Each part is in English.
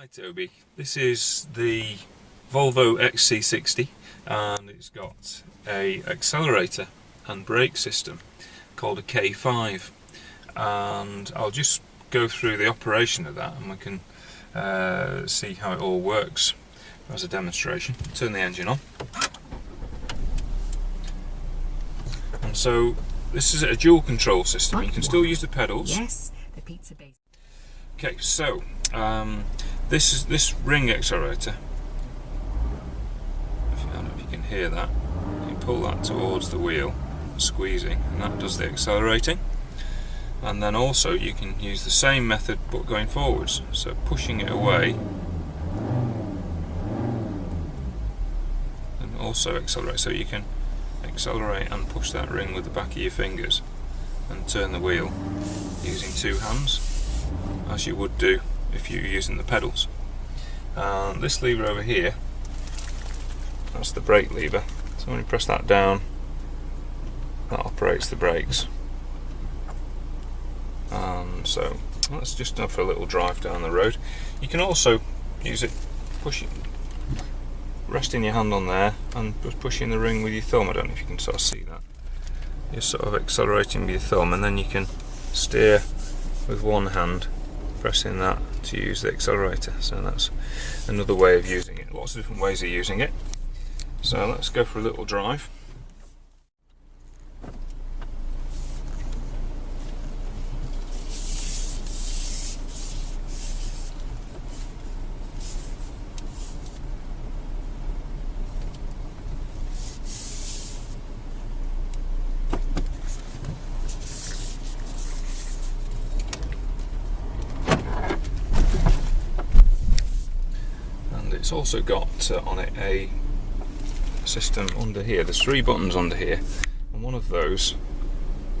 Hi Toby, this is the Volvo XC60 and it's got a accelerator and brake system called a K5, and I'll just go through the operation of that and we can see how it all works as a demonstration. Turn the engine on. And so this is a dual control system. You can still use the pedals. Yes, the pizza base. Okay, so this ring accelerator, I don't know if you can hear that, you pull that towards the wheel, squeezing, and that does the accelerating. And then also you can use the same method but going forwards, so pushing it away and also accelerate. So you can accelerate and push that ring with the back of your fingers and turn the wheel using two hands, as you would do if you're using the pedals. And this lever over here, that's the brake lever, so when you press that down, that operates the brakes. And so that's just enough for a little drive down the road. You can also use it pushing, resting your hand on there and just pushing the ring with your thumb. I don't know if you can sort of see that. You're sort of accelerating with your thumb, and then you can steer with one hand, pressing that to use the accelerator. So that's another way of using it. Lots of different ways of using it. So let's go for a little drive. It's also got on it a system under here. There's three buttons under here, and one of those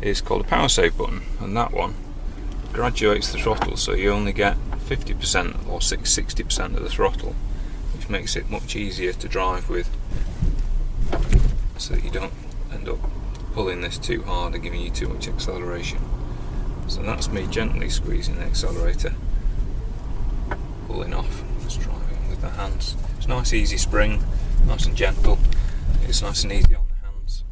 is called a power save button, and that one graduates the throttle, so you only get 50% or 60% of the throttle, which makes it much easier to drive with, so that you don't end up pulling this too hard and giving you too much acceleration. So that's me gently squeezing the accelerator, pulling off. Let's try the hands. It's a nice easy spring, nice and gentle. It's nice and easy on the hands.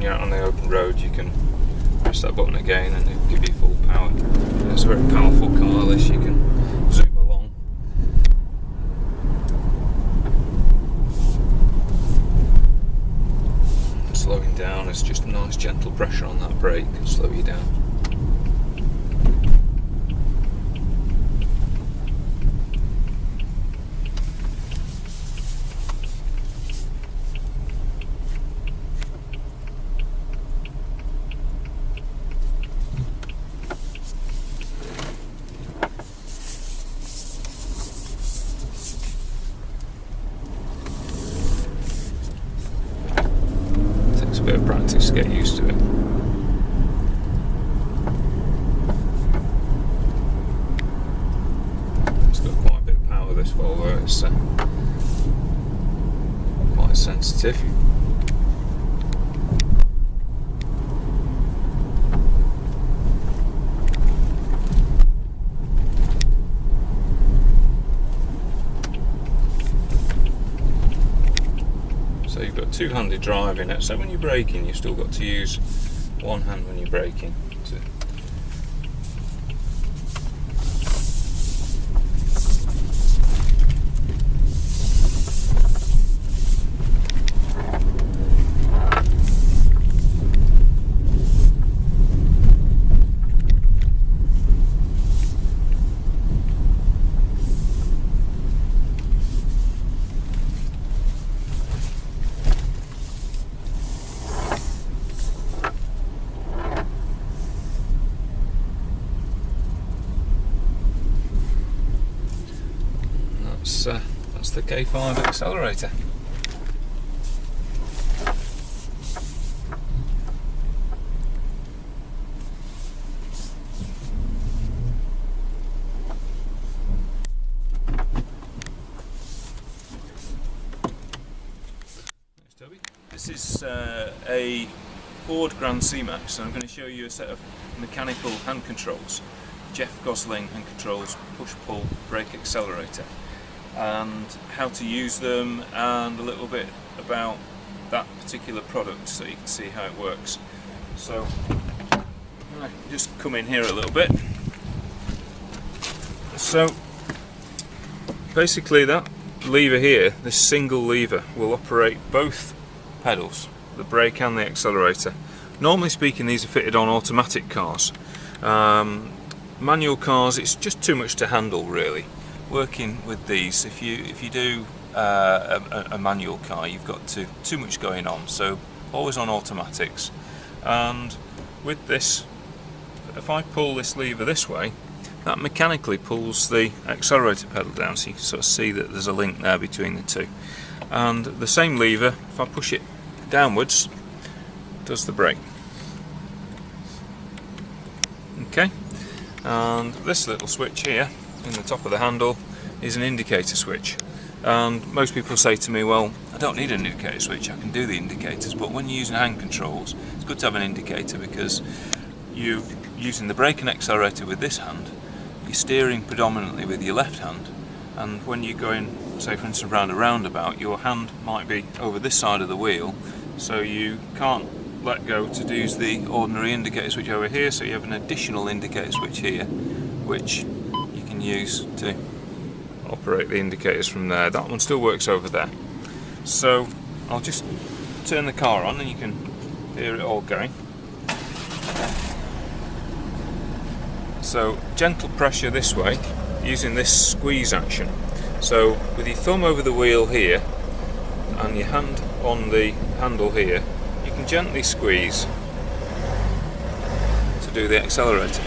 Out on the open road, you can press that button again and it'll give you full power. It's a very powerful car, this. You can zoom along. Slowing down is just a nice gentle pressure on that brake to slow you down. A bit of practice to get used to it. It's got quite a bit of power, this Volvo. It's quite sensitive. So you've got two-handed drive in it, so when you're braking you've still got to use one hand when you're braking. the K5 accelerator. This is a Ford Grand C-Max, and I'm going to show you a set of mechanical hand controls. Jeff Gosling Hand Controls push-pull brake accelerator, and how to use them, and a little bit about that particular product so you can see how it works. So I'm going to just come in here a little bit. So basically that lever here, this single lever, will operate both pedals, the brake and the accelerator. Normally speaking, these are fitted on automatic cars. Manual cars, it's just too much to handle really. Working with these, if you do a manual car, you've got too much going on. So always on automatics. And with this, if I pull this lever this way, that mechanically pulls the accelerator pedal down. So you can sort of see that there's a link there between the two. And the same lever, if I push it downwards, does the brake. Okay, and this little switch here in the top of the handle is an indicator switch. And most people say to me, well, I don't need an indicator switch, I can do the indicators. But when you're using hand controls, it's good to have an indicator, because you're using the brake and accelerator with this hand, you're steering predominantly with your left hand, and when you're going, say for instance around a roundabout, your hand might be over this side of the wheel, so you can't let go to use the ordinary indicator switch over here, so you have an additional indicator switch here which you can use to operate the indicators from there. That one still works over there. So I'll just turn the car on and you can hear it all going. So gentle pressure this way using this squeeze action. So with your thumb over the wheel here and your hand on the handle here, you can gently squeeze to do the accelerator.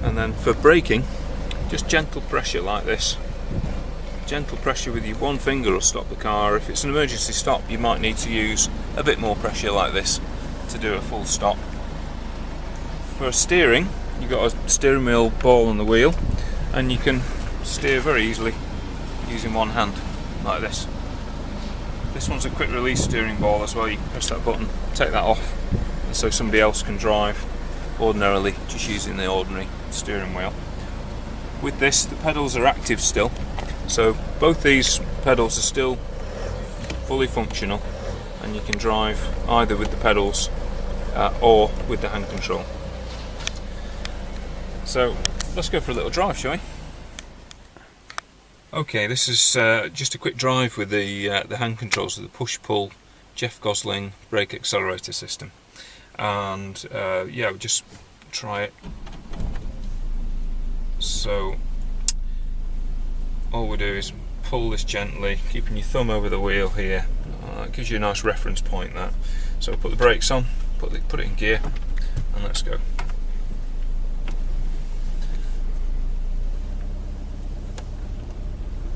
And then for braking, just gentle pressure like this. Gentle pressure with your one finger will stop the car. If it's an emergency stop, you might need to use a bit more pressure like this to do a full stop. For steering, you've got a steering wheel ball on the wheel, and you can steer very easily using one hand like this. This one's a quick release steering ball as well. You can press that button, take that off, and so somebody else can drive ordinarily just using the ordinary steering wheel. With this, the pedals are active still. So both these pedals are still fully functional, and you can drive either with the pedals or with the hand control. So let's go for a little drive, shall we? Okay, this is just a quick drive with the hand controls of the push-pull Jeff Gosling brake accelerator system, and yeah, we'll just try it. So all we do is pull this gently, keeping your thumb over the wheel here. That gives you a nice reference point, that. So put the brakes on, put it in gear, and let's go.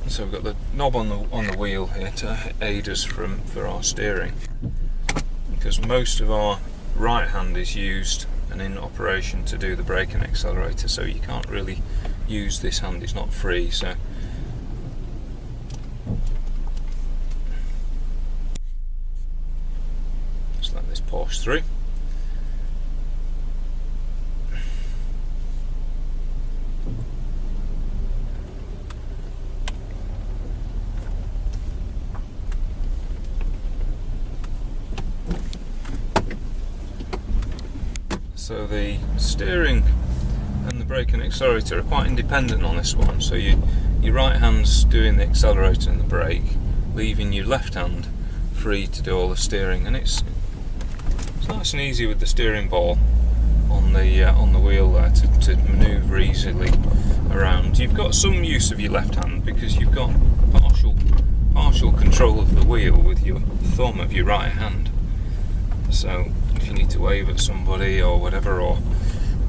So we've got the knob on the wheel here to aid us for our steering, because most of our right hand is used and in operation to do the brake and accelerator, so you can't really use this hand, it's not free. So just let this push through. So the steering and the brake and accelerator are quite independent on this one. So your right hand's doing the accelerator and the brake, leaving your left hand free to do all the steering. And it's nice and easy with the steering ball on the wheel there to manoeuvre easily around. You've got some use of your left hand because you've got partial control of the wheel with your thumb of your right hand. So if you need to wave at somebody or whatever, or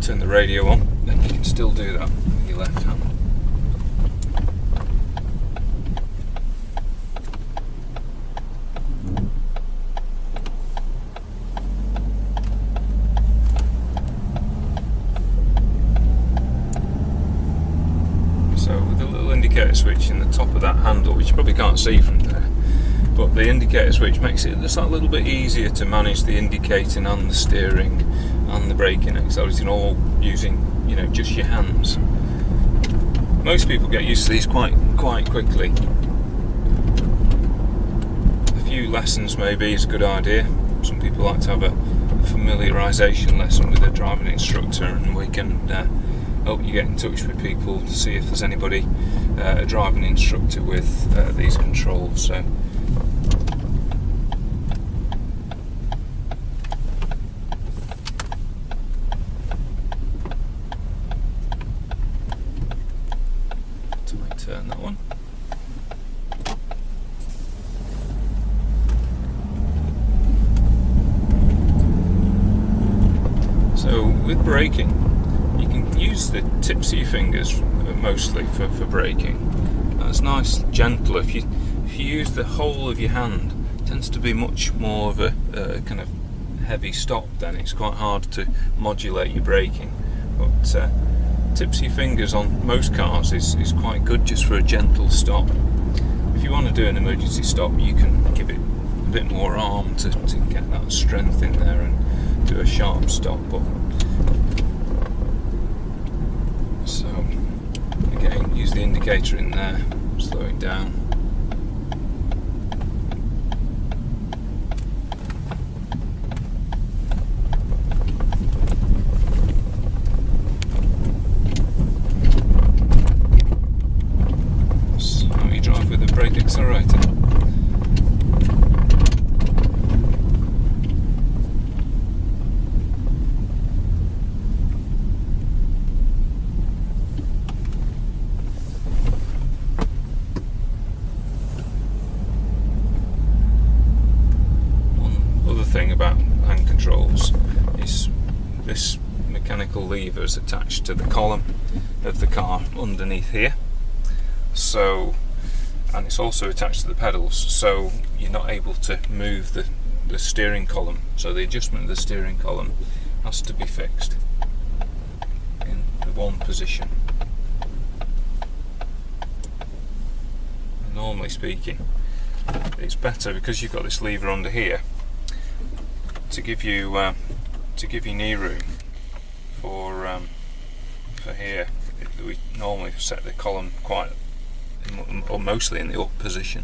turn the radio on, then you can still do that with your left hand. So with the little indicator switch in the top of that handle, which you probably can't see from there, but the indicator switch makes it just a little bit easier to manage the indicating and the steering and the braking, accelerating, all using, you know, just your hands. Most people get used to these quite quickly. A few lessons maybe is a good idea. Some people like to have a familiarisation lesson with a driving instructor, and we can help you get in touch with people to see if there's anybody, a driving instructor with these controls. So turn that one. So with braking, you can use the tips of your fingers mostly for braking. That's nice, gentle. If you use the whole of your hand, it tends to be much more of a kind of heavy stop. Then it's quite hard to modulate your braking. But tips of your fingers on most cars is quite good just for a gentle stop. If you want to do an emergency stop, you can give it a bit more arm to get that strength in there and do a sharp stop. But so again, use the indicator in there, slow it down. Brake accelerator. One other thing about hand controls is this mechanical lever is attached to the column of the car underneath here. So, and it's also attached to the pedals, so you're not able to move the steering column. So the adjustment of the steering column has to be fixed in the one position. And normally speaking, it's better, because you've got this lever under here, to give you knee room for here. We normally set the column quite, or mostly in the up position,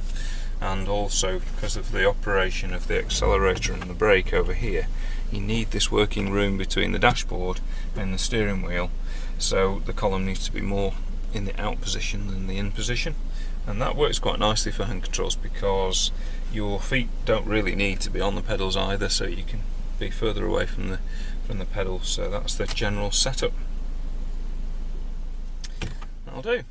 and also because of the operation of the accelerator and the brake over here, you need this working room between the dashboard and the steering wheel, so the column needs to be more in the out position than the in position. And that works quite nicely for hand controls, because your feet don't really need to be on the pedals either, so you can be further away from the pedals. So that's the general setup. That'll do.